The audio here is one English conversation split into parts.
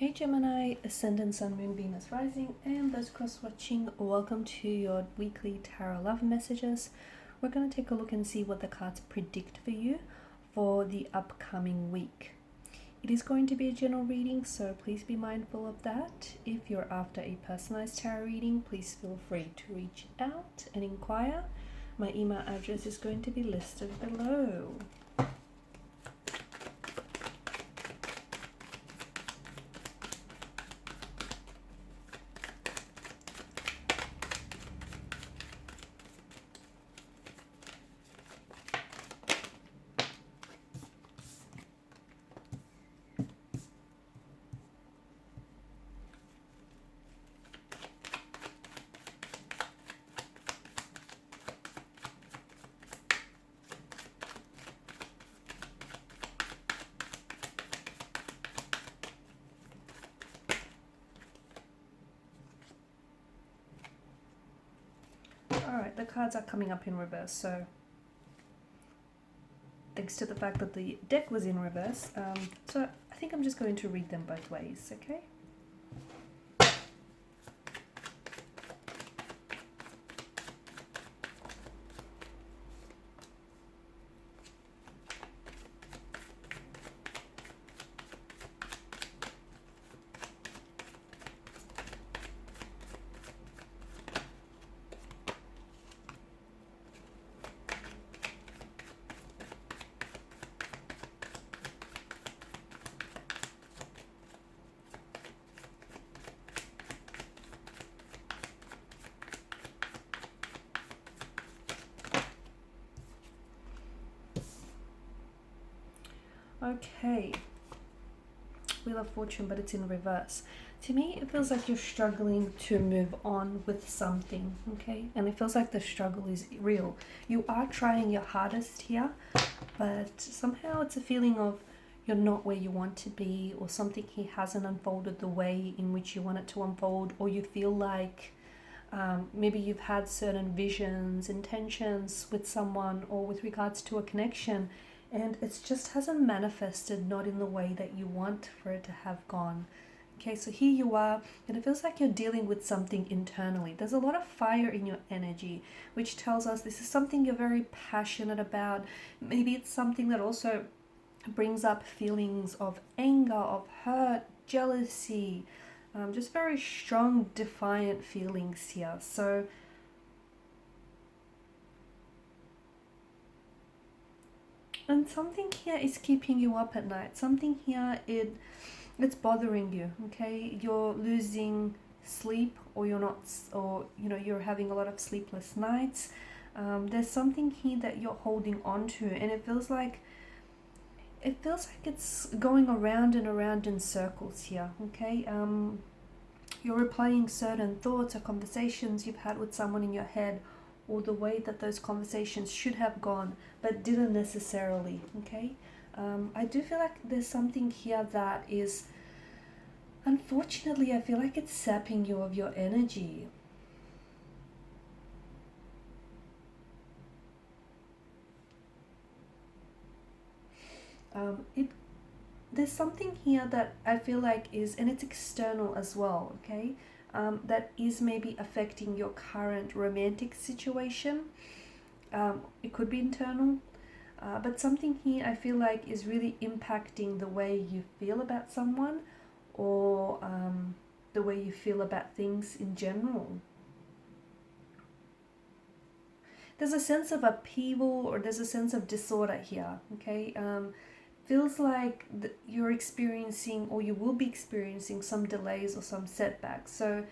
Hey Gemini, Ascendant, Sun, Moon, Venus, Rising, and those cross-watching, welcome to your weekly tarot love messages. We're going to take a look and see what the cards predict for you for the upcoming week. It is going to be a general reading, so please be mindful of that. If you're after a personalized tarot reading, please feel free to reach out and inquire. My email address is going to be listed below. Alright, the cards are coming up in reverse, so thanks to the fact that the deck was in reverse, so I think I'm just going to read them both ways, okay? Okay, Wheel of Fortune, but it's in reverse. To me, it feels like you're struggling to move on with something, okay? And it feels like the struggle is real. You are trying your hardest here, but somehow it's a feeling of you're not where you want to be, or something here hasn't unfolded the way in which you want it to unfold, or you feel like maybe you've had certain visions, intentions with someone or with regards to a connection, and it just hasn't manifested, not in the way that you want for it to have gone. Okay, so here you are, and it feels like you're dealing with something internally. There's a lot of fire in your energy, which tells us this is something you're very passionate about. Maybe it's something that also brings up feelings of anger, of hurt, jealousy, just very strong, defiant feelings here. So and something here is keeping you up at night. Something here, it's bothering you, okay? You're losing sleep, or you're not, or you're having a lot of sleepless nights. There's something here that you're holding on to, and it feels like it's going around and around in circles here, okay? You're replaying certain thoughts or conversations you've had with someone in your head, or the way that those conversations should have gone but didn't necessarily, okay? I do feel like there's something here that is, unfortunately, I feel like it's sapping you of your energy. There's something here that I feel like is, and it's external as well, okay? That is maybe affecting your current romantic situation. It could be internal, but something here I feel like is really impacting the way you feel about someone, or the way you feel about things in general. There's a sense of upheaval, or there's a sense of disorder here, okay? Feels like you're experiencing, or you will be experiencing, some delays or some setbacks. So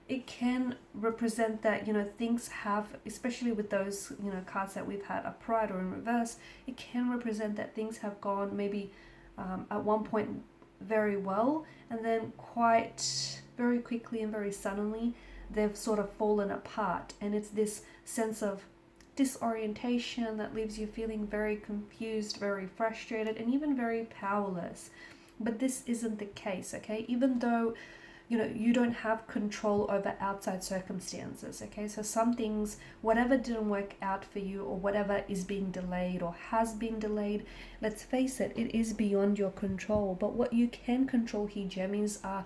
it can represent that, things have, especially with those, cards that we've had upright or in reverse, it can represent that things have gone maybe at one point very well, and then quite very quickly and very suddenly they've sort of fallen apart, and it's this sense of disorientation that leaves you feeling very confused, very frustrated, and even very powerless. But this isn't the case, okay? Even though you don't have control over outside circumstances, okay? So some things, whatever didn't work out for you, or whatever is being delayed or has been delayed, let's face it, it is beyond your control. But what you can control here, Gemmies, are,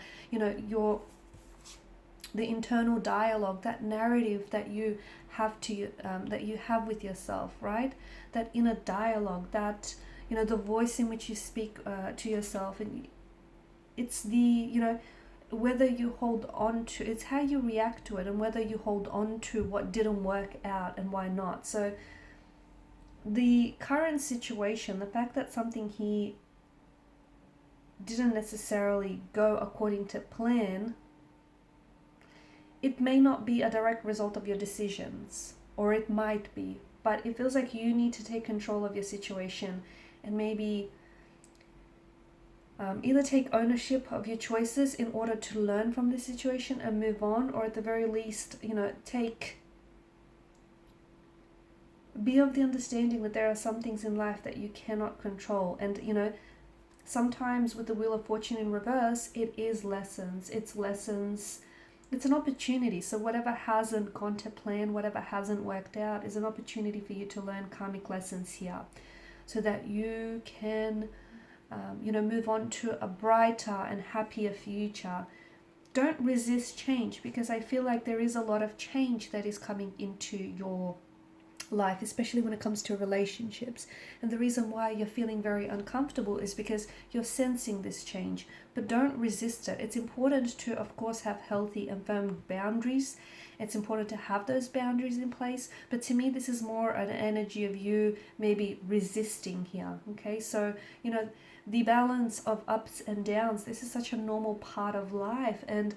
the internal dialogue, that narrative that you have that you have with yourself, right? That inner dialogue, that, the voice in which you speak to yourself. And it's whether you hold on to, it's how you react to it, and whether you hold on to what didn't work out and why not. So the current situation, the fact that something here didn't necessarily go according to plan, it may not be a direct result of your decisions, or it might be, but it feels like you need to take control of your situation and maybe either take ownership of your choices in order to learn from this situation and move on, or at the very least, be of the understanding that there are some things in life that you cannot control. And, sometimes with the Wheel of Fortune in reverse, it is lessons. It's lessons. It's an opportunity. So whatever hasn't gone to plan, whatever hasn't worked out, is an opportunity for you to learn karmic lessons here, so that you can move on to a brighter and happier future. Don't resist change, because I feel like there is a lot of change that is coming into your life, especially when it comes to relationships. And the reason why you're feeling very uncomfortable is because you're sensing this change. But don't resist it. It's important to, of course, have healthy and firm boundaries. It's important to have those boundaries in place. But to me, this is more an energy of you maybe resisting here. Okay, so, the balance of ups and downs, this is such a normal part of life. And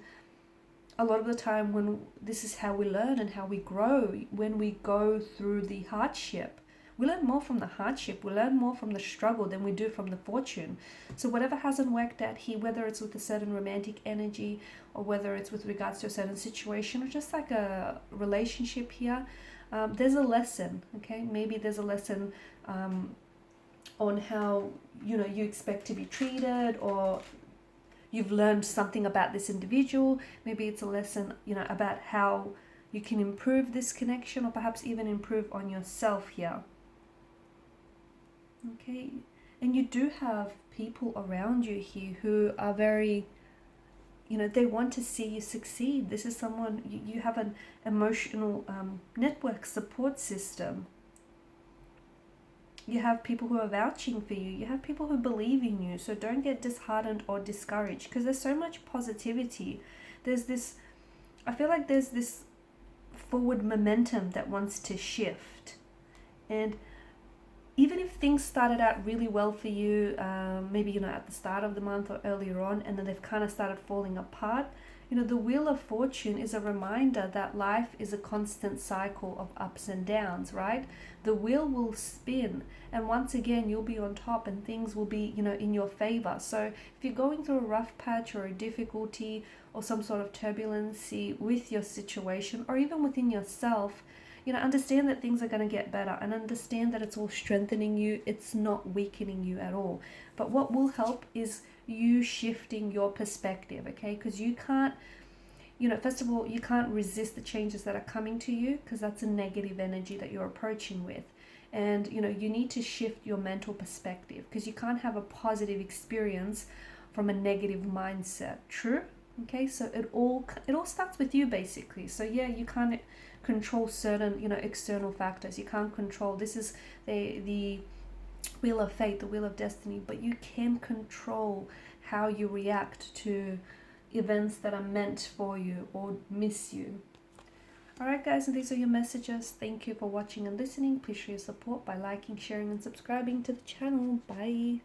a lot of the time, when this is how we learn and how we grow, when we go through the hardship, we learn more from the hardship, we learn more from the struggle than we do from the fortune. So whatever hasn't worked out here, whether it's with a certain romantic energy, or whether it's with regards to a certain situation, or just like a relationship here, there's a lesson. Okay, maybe there's a lesson on how you expect to be treated, or you've learned something about this individual. Maybe it's a lesson about how you can improve this connection, or perhaps even improve on yourself here. Okay, and you do have people around you here who are very, they want to see you succeed. This is someone, you have an emotional network support system. You have people who are vouching for you. You have people who believe in you. So don't get disheartened or discouraged, because there's so much positivity. I feel like there's this forward momentum that wants to shift. And even if things started out really well for you, maybe, at the start of the month or earlier on, and then they've kind of started falling apart, the Wheel of Fortune is a reminder that life is a constant cycle of ups and downs, right? The wheel will spin, and once again, you'll be on top, and things will be, in your favor. So if you're going through a rough patch or a difficulty or some sort of turbulency with your situation, or even within yourself, understand that things are going to get better, and understand that it's all strengthening you. It's not weakening you at all. But what will help is you shifting your perspective, okay? Because you can't, first of all, you can't resist the changes that are coming to you, because that's a negative energy that you're approaching with. And, you need to shift your mental perspective, because you can't have a positive experience from a negative mindset. True? Okay, so it all starts with you, basically. So yeah, you can't control certain, external factors. You can't control, this is the wheel of fate, the wheel of destiny, but you can control how you react to events that are meant for you or miss you. Alright guys, and these are your messages. Thank you for watching and listening. Please show your support by liking, sharing and subscribing to the channel. Bye.